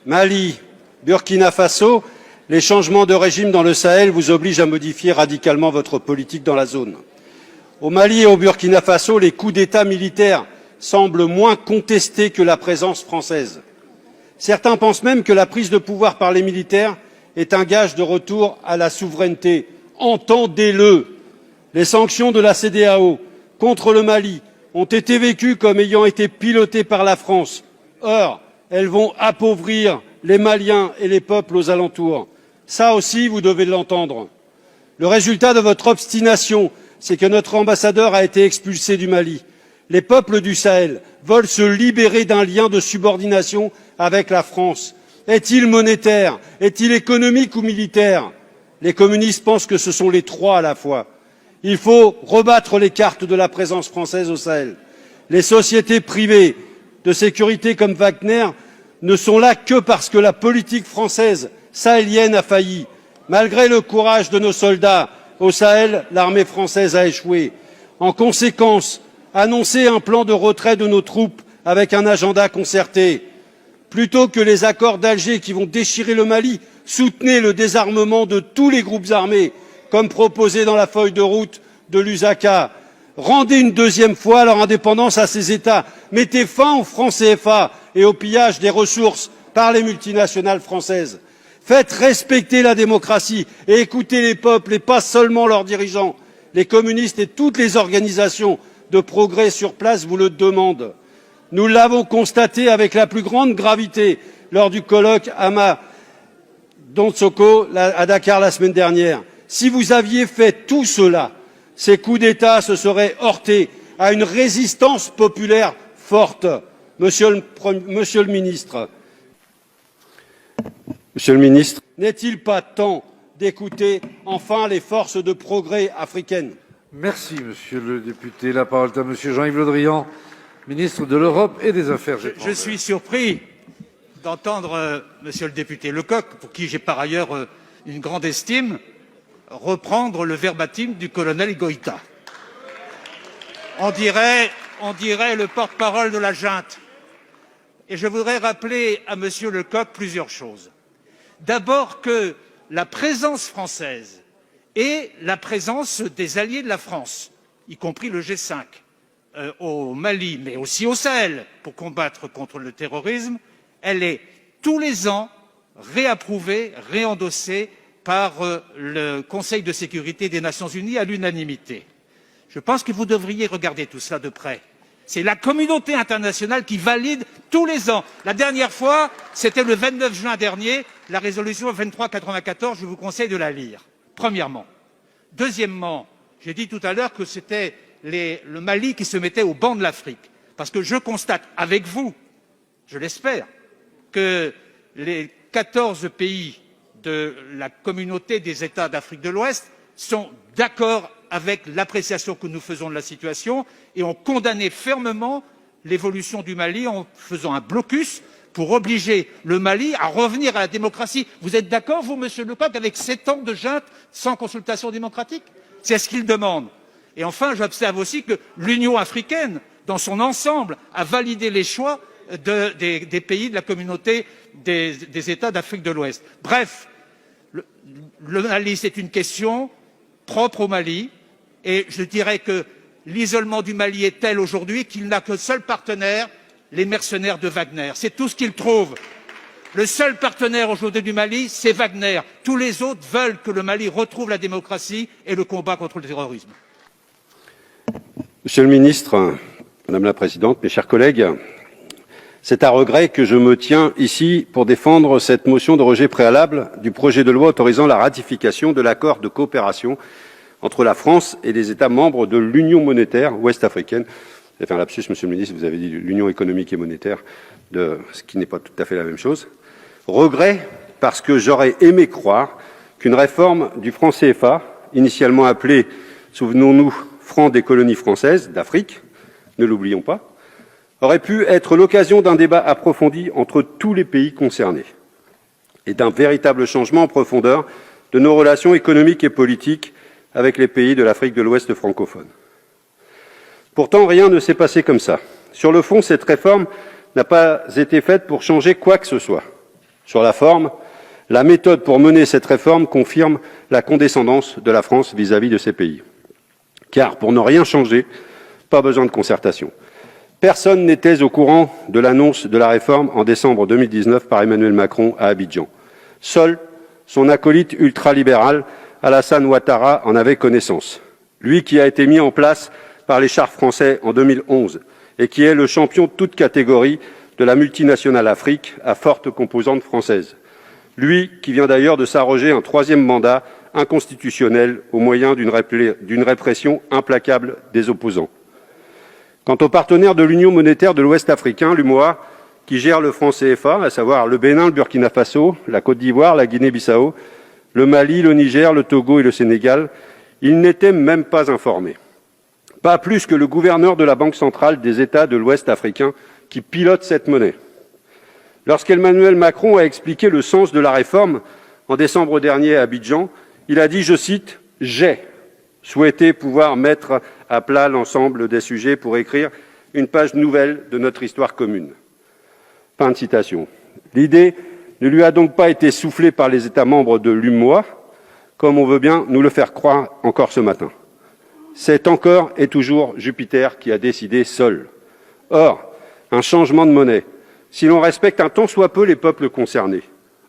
Mali, Burkina Faso, les changements de régime dans le Sahel vous obligent à modifier radicalement votre politique dans la zone. Au Mali et au Burkina Faso, les coups d'État militaires semblent moins contestés que la présence française. Certains pensent même que la prise de pouvoir par les militaires est un gage de retour à la souveraineté. Entendez-le. Les sanctions de la CEDEAO contre le Mali ont été vécues comme ayant été pilotées par la France. Or, elles vont appauvrir les Maliens et les peuples aux alentours. Ça aussi, vous devez l'entendre. Le résultat de votre obstination, c'est que notre ambassadeur a été expulsé du Mali. Les peuples du Sahel veulent se libérer d'un lien de subordination avec la France. Est-il monétaire? Est-il économique ou militaire? Les communistes pensent que ce sont les trois à la fois. Il faut rebattre les cartes de la présence française au Sahel. Les sociétés privées de sécurité comme Wagner ne sont là que parce que la politique française sahélienne a failli. Malgré le courage de nos soldats, au Sahel, l'armée française a échoué. En conséquence, annoncez un plan de retrait de nos troupes avec un agenda concerté. Plutôt que les accords d'Alger qui vont déchirer le Mali, soutenez le désarmement de tous les groupes armés, comme proposé dans la feuille de route de Lusaka. Rendez une deuxième fois leur indépendance à ces États. Mettez fin au franc CFA et au pillage des ressources par les multinationales françaises. Faites respecter la démocratie et écoutez les peuples et pas seulement leurs dirigeants. Les communistes et toutes les organisations de progrès sur place vous le demandent. Nous l'avons constaté avec la plus grande gravité lors du colloque Ama Donsoko à Dakar la semaine dernière. Si vous aviez fait tout cela, ces coups d'État se seraient heurtés à une résistance populaire forte. Monsieur le ministre, n'est-il pas temps d'écouter enfin les forces de progrès africaines? Merci, monsieur le député. La parole est à monsieur Jean-Yves Le Drian, ministre de l'Europe et des Affaires étrangères. Je suis surpris d'entendre monsieur le député Lecoq, pour qui j'ai par ailleurs une grande estime, reprendre le verbatim du colonel Goïta. On dirait le porte-parole de la junte. Et je voudrais rappeler à monsieur Lecoq plusieurs choses. D'abord que la présence française et la présence des alliés de la France, y compris le G5, au Mali, mais aussi au Sahel, pour combattre contre le terrorisme, elle est tous les ans réapprouvée, réendossée par le Conseil de sécurité des Nations Unies à l'unanimité. Je pense que vous devriez regarder tout cela de près. C'est la communauté internationale qui valide tous les ans. La dernière fois, c'était le 29 juin dernier, la résolution 2394, je vous conseille de la lire, premièrement. Deuxièmement, j'ai dit tout à l'heure que c'était le Mali qui se mettait au banc de l'Afrique, parce que je constate avec vous, je l'espère, que les 14 pays de la communauté des États d'Afrique de l'Ouest sont d'accord avec l'appréciation que nous faisons de la situation et ont condamné fermement l'évolution du Mali en faisant un blocus pour obliger le Mali à revenir à la démocratie. Vous êtes d'accord, vous, monsieur Lecoq, avec 7 ans de junte sans consultation démocratique? C'est ce qu'il demande. Et enfin, j'observe aussi que l'Union africaine, dans son ensemble, a validé les choix des pays de la communauté des États d'Afrique de l'Ouest. Bref, le Mali, c'est une question propre au Mali, et je dirais que l'isolement du Mali est tel aujourd'hui qu'il n'a que seul partenaire, les mercenaires de Wagner. C'est tout ce qu'il trouve. Le seul partenaire aujourd'hui du Mali, c'est Wagner. Tous les autres veulent que le Mali retrouve la démocratie et le combat contre le terrorisme. Monsieur le ministre, Madame la Présidente, mes chers collègues, c'est à regret que je me tiens ici pour défendre cette motion de rejet préalable du projet de loi autorisant la ratification de l'accord de coopération entre la France et les États membres de l'Union monétaire ouest-africaine. Vous avez fait un lapsus, Monsieur le ministre, vous avez dit l'Union économique et monétaire, ce qui n'est pas tout à fait la même chose. Regret parce que j'aurais aimé croire qu'une réforme du franc CFA, initialement appelée, souvenons-nous, franc des colonies françaises d'Afrique, ne l'oublions pas, aurait pu être l'occasion d'un débat approfondi entre tous les pays concernés et d'un véritable changement en profondeur de nos relations économiques et politiques avec les pays de l'Afrique de l'Ouest francophone. Pourtant, rien ne s'est passé comme ça. Sur le fond, cette réforme n'a pas été faite pour changer quoi que ce soit. Sur la forme, la méthode pour mener cette réforme confirme la condescendance de la France vis-à-vis de ces pays. Car pour ne rien changer, pas besoin de concertation. Personne n'était au courant de l'annonce de la réforme en décembre 2019 par Emmanuel Macron à Abidjan. Seul son acolyte ultralibéral, Alassane Ouattara, en avait connaissance. Lui qui a été mis en place par les chars français en 2011 et qui est le champion de toute catégorie de la multinationale Afrique à forte composante française. Lui qui vient d'ailleurs de s'arroger un 3e mandat inconstitutionnel au moyen d'une répression implacable des opposants. Quant aux partenaires de l'Union monétaire de l'Ouest africain, l'UMOA, qui gère le franc CFA, à savoir le Bénin, le Burkina Faso, la Côte d'Ivoire, la Guinée-Bissau, le Mali, le Niger, le Togo et le Sénégal, ils n'étaient même pas informés. Pas plus que le gouverneur de la Banque centrale des États de l'Ouest africain qui pilote cette monnaie. Lorsqu'Emmanuel Macron a expliqué le sens de la réforme en décembre dernier à Abidjan, il a dit, je cite, « J'ai souhaité pouvoir mettre à plat l'ensemble des sujets pour écrire une page nouvelle de notre histoire commune. » Fin de citation. L'idée ne lui a donc pas été soufflée par les États membres de l'UMOA, comme on veut bien nous le faire croire encore ce matin. C'est encore et toujours Jupiter qui a décidé seul. Or, un changement de monnaie, si l'on respecte un tant soit peu les peuples concernés,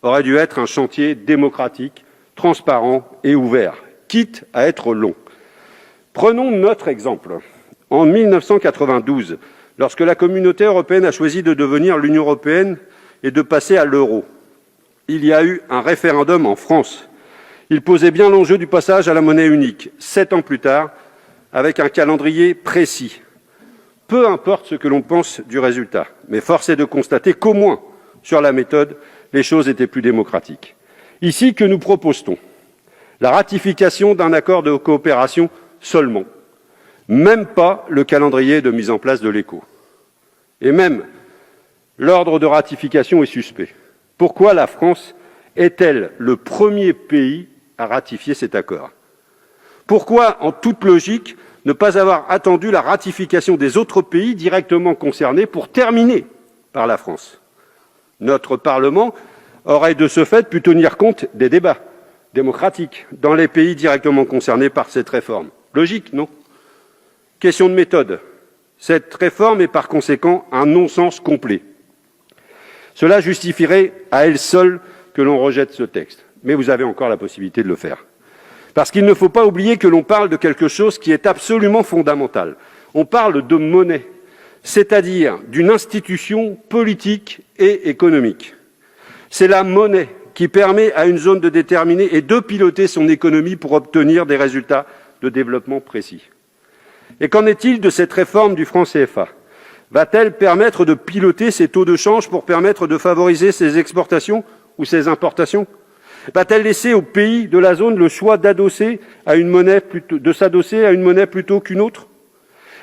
aurait dû être un chantier démocratique, transparent et ouvert, quitte à être long. Prenons notre exemple. En 1992, lorsque la Communauté européenne a choisi de devenir l'Union européenne et de passer à l'euro, il y a eu un référendum en France. Il posait bien l'enjeu du passage à la monnaie unique, 7 ans plus tard, avec un calendrier précis. Peu importe ce que l'on pense du résultat, mais force est de constater qu'au moins, sur la méthode, les choses étaient plus démocratiques. Ici, que nous propose-t-on? La ratification d'un accord de coopération seulement. Même pas le calendrier de mise en place de l'ECO. Et même, l'ordre de ratification est suspect. Pourquoi la France est-elle le premier pays à ratifier cet accord? Pourquoi, en toute logique, ne pas avoir attendu la ratification des autres pays directement concernés pour terminer par la France? Notre Parlement aurait de ce fait pu tenir compte des débats démocratiques dans les pays directement concernés par cette réforme. Logique, non? Question de méthode. Cette réforme est par conséquent un non-sens complet. Cela justifierait à elle seule que l'on rejette ce texte. Mais vous avez encore la possibilité de le faire. Parce qu'il ne faut pas oublier que l'on parle de quelque chose qui est absolument fondamental. On parle de monnaie, c'est-à-dire d'une institution politique et économique. C'est la monnaie qui permet à une zone de déterminer et de piloter son économie pour obtenir des résultats de développement précis. Et qu'en est-il de cette réforme du franc CFA? Va-t-elle permettre de piloter ces taux de change pour permettre de favoriser ses exportations ou ses importations? Va-t-elle laisser aux pays de la zone le choix de s'adosser à une monnaie plutôt qu'une autre?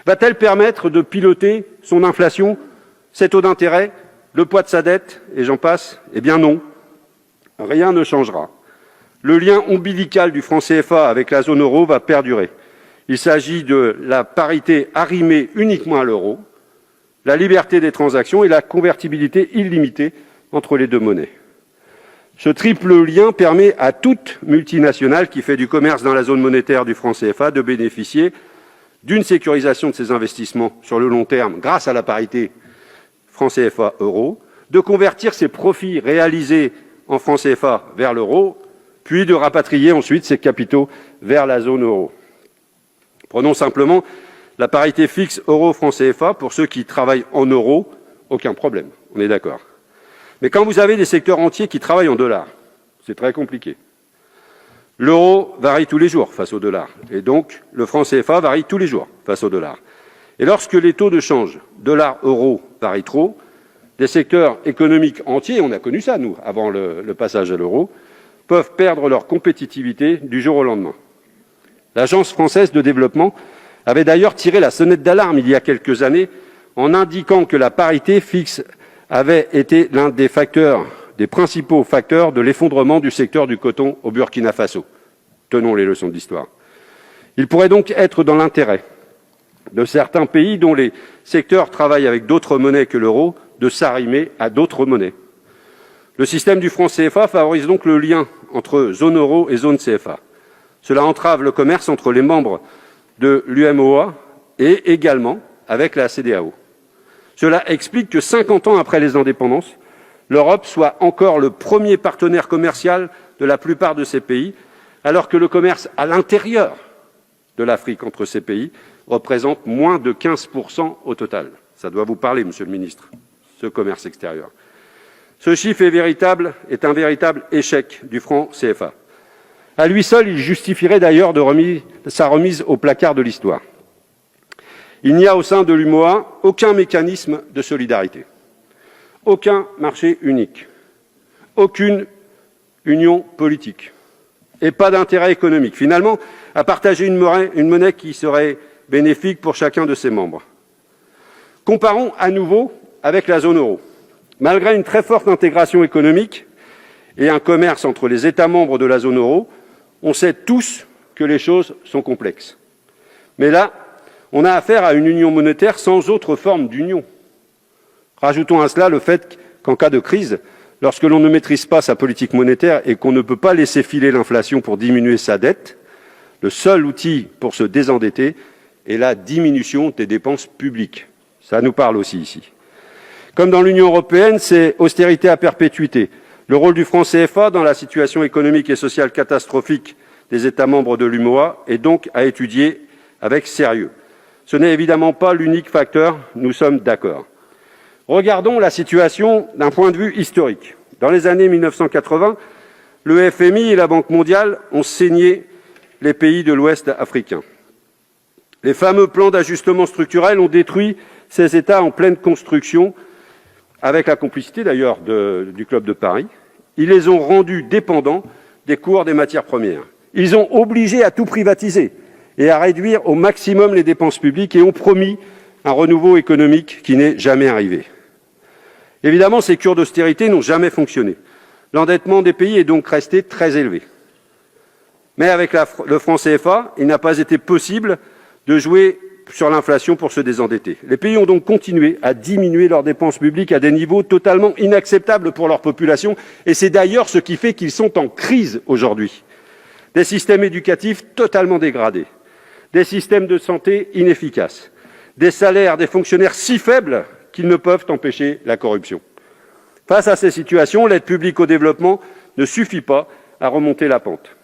Va-t-elle permettre de piloter son inflation, ses taux d'intérêt, le poids de sa dette, et j'en passe? Eh bien non, rien ne changera. Le lien ombilical du franc CFA avec la zone euro va perdurer. Il s'agit de la parité arrimée uniquement à l'euro, la liberté des transactions et la convertibilité illimitée entre les deux monnaies. Ce triple lien permet à toute multinationale qui fait du commerce dans la zone monétaire du franc CFA de bénéficier d'une sécurisation de ses investissements sur le long terme grâce à la parité franc CFA euro, de convertir ses profits réalisés en franc CFA vers l'euro, puis de rapatrier ensuite ses capitaux vers la zone euro. Prenons simplement la parité fixe euro-franc CFA. Pour ceux qui travaillent en euros, aucun problème, on est d'accord. Mais quand vous avez des secteurs entiers qui travaillent en dollars, c'est très compliqué. L'euro varie tous les jours face au dollar, et donc le franc CFA varie tous les jours face au dollar. Et lorsque les taux de change dollar-euro varient trop, des secteurs économiques entiers, on a connu ça nous, avant le passage à l'euro, peuvent perdre leur compétitivité du jour au lendemain. L'Agence française de développement avait d'ailleurs tiré la sonnette d'alarme il y a quelques années en indiquant que la parité fixe avait été l'un des principaux facteurs de l'effondrement du secteur du coton au Burkina Faso. Tenons les leçons d'histoire. Il pourrait donc être dans l'intérêt de certains pays dont les secteurs travaillent avec d'autres monnaies que l'euro de s'arrimer à d'autres monnaies. Le système du franc CFA favorise donc le lien entre zone euro et zone CFA. Cela entrave le commerce entre les membres de l'UMOA et également avec la CEDEAO. Cela explique que 50 ans après les indépendances, l'Europe soit encore le premier partenaire commercial de la plupart de ces pays, alors que le commerce à l'intérieur de l'Afrique entre ces pays représente moins de 15% au total. Ça doit vous parler, Monsieur le Ministre, ce commerce extérieur. Ce chiffre est un véritable échec du franc CFA. À lui seul, il justifierait d'ailleurs sa remise au placard de l'histoire. Il n'y a au sein de l'UMOA aucun mécanisme de solidarité, aucun marché unique, aucune union politique et pas d'intérêt économique, finalement, à partager une monnaie qui serait bénéfique pour chacun de ses membres. Comparons à nouveau avec la zone euro. Malgré une très forte intégration économique et un commerce entre les États membres de la zone euro, on sait tous que les choses sont complexes. Mais là, on a affaire à une union monétaire sans autre forme d'union. Rajoutons à cela le fait qu'en cas de crise, lorsque l'on ne maîtrise pas sa politique monétaire et qu'on ne peut pas laisser filer l'inflation pour diminuer sa dette, le seul outil pour se désendetter est la diminution des dépenses publiques. Ça nous parle aussi ici. Comme dans l'Union européenne, c'est austérité à perpétuité. Le rôle du franc CFA dans la situation économique et sociale catastrophique des États membres de l'UMOA est donc à étudier avec sérieux. Ce n'est évidemment pas l'unique facteur, nous sommes d'accord. Regardons la situation d'un point de vue historique. Dans les années 1980, le FMI et la Banque mondiale ont saigné les pays de l'Ouest africain. Les fameux plans d'ajustement structurel ont détruit ces États en pleine construction, avec la complicité d'ailleurs du Club de Paris. Ils les ont rendus dépendants des cours des matières premières. Ils ont obligé à tout privatiser et à réduire au maximum les dépenses publiques et ont promis un renouveau économique qui n'est jamais arrivé. Évidemment, ces cures d'austérité n'ont jamais fonctionné. L'endettement des pays est donc resté très élevé. Mais avec le franc CFA, il n'a pas été possible de jouer sur l'inflation pour se désendetter. Les pays ont donc continué à diminuer leurs dépenses publiques à des niveaux totalement inacceptables pour leur population, et c'est d'ailleurs ce qui fait qu'ils sont en crise aujourd'hui. Des systèmes éducatifs totalement dégradés, des systèmes de santé inefficaces, des salaires des fonctionnaires si faibles qu'ils ne peuvent empêcher la corruption. Face à ces situations, l'aide publique au développement ne suffit pas à remonter la pente.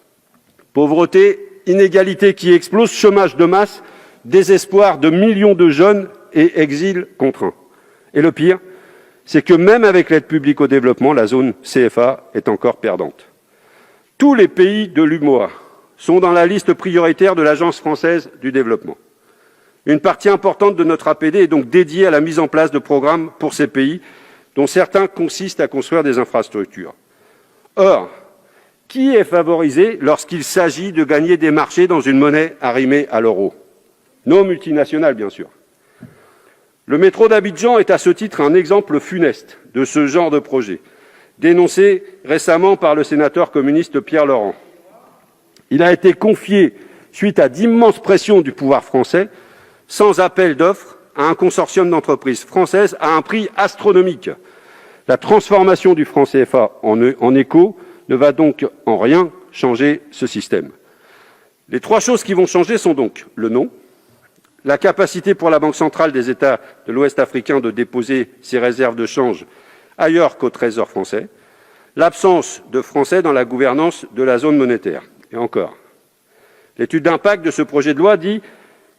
Pauvreté, inégalités qui explosent, chômage de masse, désespoir de millions de jeunes et exil contraint. Et le pire, c'est que même avec l'aide publique au développement, la zone CFA est encore perdante. Tous les pays de l'UMOA sont dans la liste prioritaire de l'Agence française du développement. Une partie importante de notre APD est donc dédiée à la mise en place de programmes pour ces pays, dont certains consistent à construire des infrastructures. Or, qui est favorisé lorsqu'il s'agit de gagner des marchés dans une monnaie arrimée à l'euro ? Nos multinationales, bien sûr. Le métro d'Abidjan est à ce titre un exemple funeste de ce genre de projet, dénoncé récemment par le sénateur communiste Pierre Laurent. Il a été confié, suite à d'immenses pressions du pouvoir français, sans appel d'offres, à un consortium d'entreprises françaises à un prix astronomique. La transformation du franc CFA en éco ne va donc en rien changer ce système. Les trois choses qui vont changer sont donc le nom, la capacité pour la Banque centrale des États de l'Ouest africain de déposer ses réserves de change ailleurs qu'au Trésor français, l'absence de Français dans la gouvernance de la zone monétaire. Et encore. L'étude d'impact de ce projet de loi dit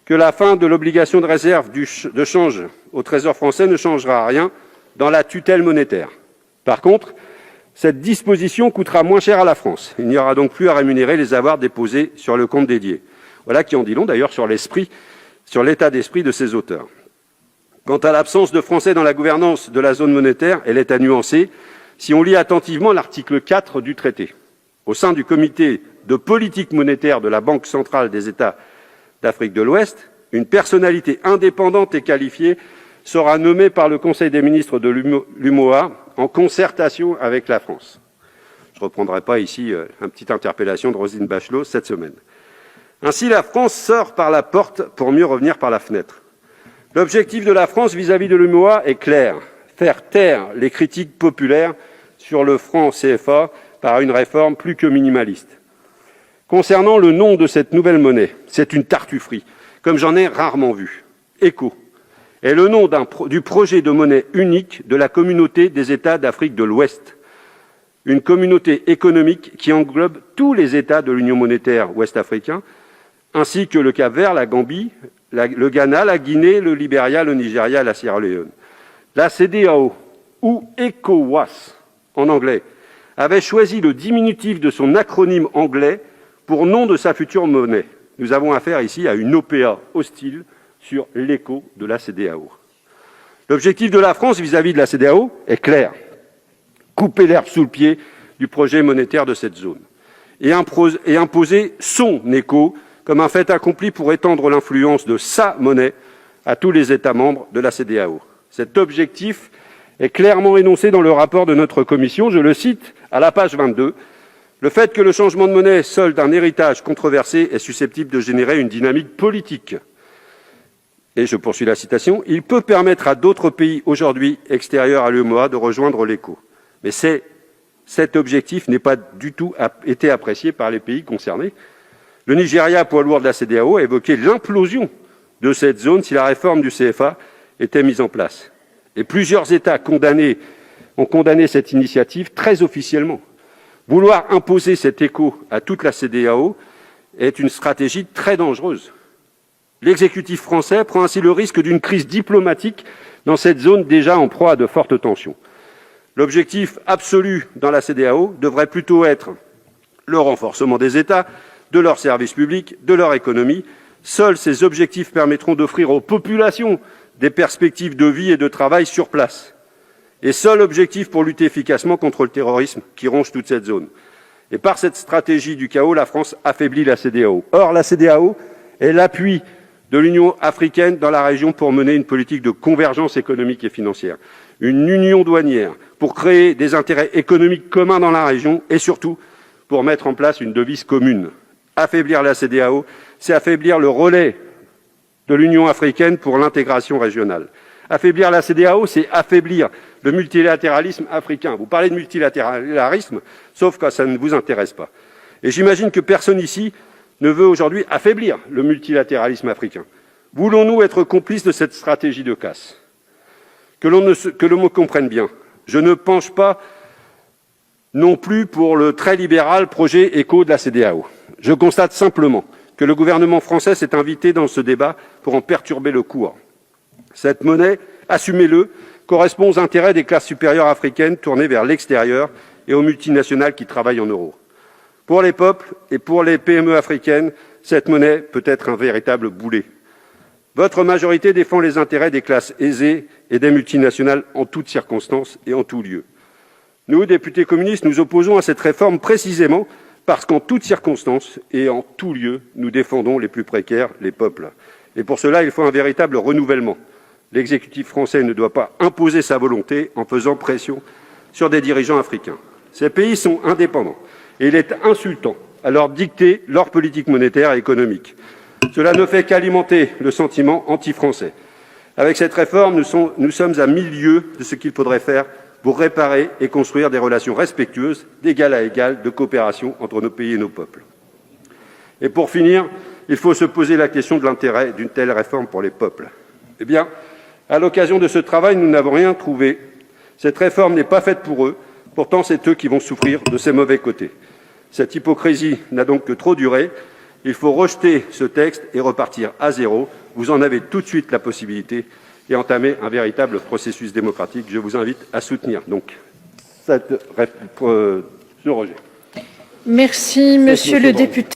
que la fin de l'obligation de réserve de change au Trésor français ne changera rien dans la tutelle monétaire. Par contre, cette disposition coûtera moins cher à la France. Il n'y aura donc plus à rémunérer les avoirs déposés sur le compte dédié. Voilà qui en dit long d'ailleurs sur l'état d'esprit de ses auteurs. Quant à l'absence de Français dans la gouvernance de la zone monétaire, elle est à nuancer si on lit attentivement l'article 4 du traité. Au sein du comité de politique monétaire de la Banque centrale des États d'Afrique de l'Ouest, une personnalité indépendante et qualifiée sera nommée par le Conseil des ministres de l'UMOA en concertation avec la France. Je ne reprendrai pas ici une petite interpellation de Roselyne Bachelot cette semaine. Ainsi, la France sort par la porte pour mieux revenir par la fenêtre. L'objectif de la France vis-à-vis de l'UMOA est clair, faire taire les critiques populaires sur le franc CFA par une réforme plus que minimaliste. Concernant le nom de cette nouvelle monnaie, c'est une tartufferie, comme j'en ai rarement vu. ECO est le nom du projet de monnaie unique de la communauté des États d'Afrique de l'Ouest, une communauté économique qui englobe tous les États de l'Union monétaire ouest-africain, ainsi que le Cap-Vert, la Gambie, le Ghana, la Guinée, le Libéria, le Nigeria et la Sierra Leone. La CEDEAO, ou ECOWAS en anglais, avait choisi le diminutif de son acronyme anglais pour nom de sa future monnaie. Nous avons affaire ici à une OPA hostile sur l'écho de la CEDEAO. L'objectif de la France vis-à-vis de la CEDEAO est clair: couper l'herbe sous le pied du projet monétaire de cette zone et imposer son écho comme un fait accompli pour étendre l'influence de sa monnaie à tous les États membres de la CEDEAO. Cet objectif est clairement énoncé dans le rapport de notre commission. Je le cite à la page 22. Le fait que le changement de monnaie, seul d'un héritage controversé, est susceptible de générer une dynamique politique. Et je poursuis la citation. Il peut permettre à d'autres pays aujourd'hui extérieurs à l'UEMOA de rejoindre l'écho. Mais cet objectif n'est pas du tout été apprécié par les pays concernés. Le Nigeria, poids lourd de la CEDEAO, a évoqué l'implosion de cette zone si la réforme du CFA était mise en place. Et plusieurs États ont condamné cette initiative très officiellement. Vouloir imposer cet écho à toute la CEDEAO est une stratégie très dangereuse. L'exécutif français prend ainsi le risque d'une crise diplomatique dans cette zone déjà en proie à de fortes tensions. L'objectif absolu dans la CEDEAO devrait plutôt être le renforcement des États, de leurs services publics, de leur économie. Seuls ces objectifs permettront d'offrir aux populations des perspectives de vie et de travail sur place. Et seul objectif pour lutter efficacement contre le terrorisme qui ronge toute cette zone. Et par cette stratégie du chaos, la France affaiblit la CEDEAO. Or, la CEDEAO est l'appui de l'Union africaine dans la région pour mener une politique de convergence économique et financière, une union douanière pour créer des intérêts économiques communs dans la région et surtout pour mettre en place une devise commune. Affaiblir la CEDEAO, c'est affaiblir le relais de l'Union africaine pour l'intégration régionale. Affaiblir la CEDEAO, c'est affaiblir le multilatéralisme africain. Vous parlez de multilatéralisme, sauf quand ça ne vous intéresse pas. Et j'imagine que personne ici ne veut aujourd'hui affaiblir le multilatéralisme africain. Voulons-nous être complices de cette stratégie de casse ? Que l'on me comprenne bien, je ne penche pas non plus pour le très libéral projet éco de la CEDEAO. Je constate simplement que le gouvernement français s'est invité dans ce débat pour en perturber le cours. Cette monnaie, assumez-le, correspond aux intérêts des classes supérieures africaines tournées vers l'extérieur et aux multinationales qui travaillent en euros. Pour les peuples et pour les PME africaines, cette monnaie peut être un véritable boulet. Votre majorité défend les intérêts des classes aisées et des multinationales en toutes circonstances et en tout lieu. Nous, députés communistes, nous opposons à cette réforme précisément parce qu'en toutes circonstances et en tout lieu, nous défendons les plus précaires, les peuples. Et pour cela, il faut un véritable renouvellement. L'exécutif français ne doit pas imposer sa volonté en faisant pression sur des dirigeants africains. Ces pays sont indépendants et il est insultant à leur dicter leur politique monétaire et économique. Cela ne fait qu'alimenter le sentiment anti-français. Avec cette réforme, nous sommes à 1000 lieues de ce qu'il faudrait faire pour réparer et construire des relations respectueuses, d'égal à égal, de coopération entre nos pays et nos peuples. Et pour finir, il faut se poser la question de l'intérêt d'une telle réforme pour les peuples. Eh bien, à l'occasion de ce travail, nous n'avons rien trouvé. Cette réforme n'est pas faite pour eux. Pourtant, c'est eux qui vont souffrir de ses mauvais côtés. Cette hypocrisie n'a donc que trop duré. Il faut rejeter ce texte et repartir à zéro. Vous en avez tout de suite la possibilité et entamer un véritable processus démocratique. Je vous invite à soutenir donc ce rejet. Merci, monsieur le député.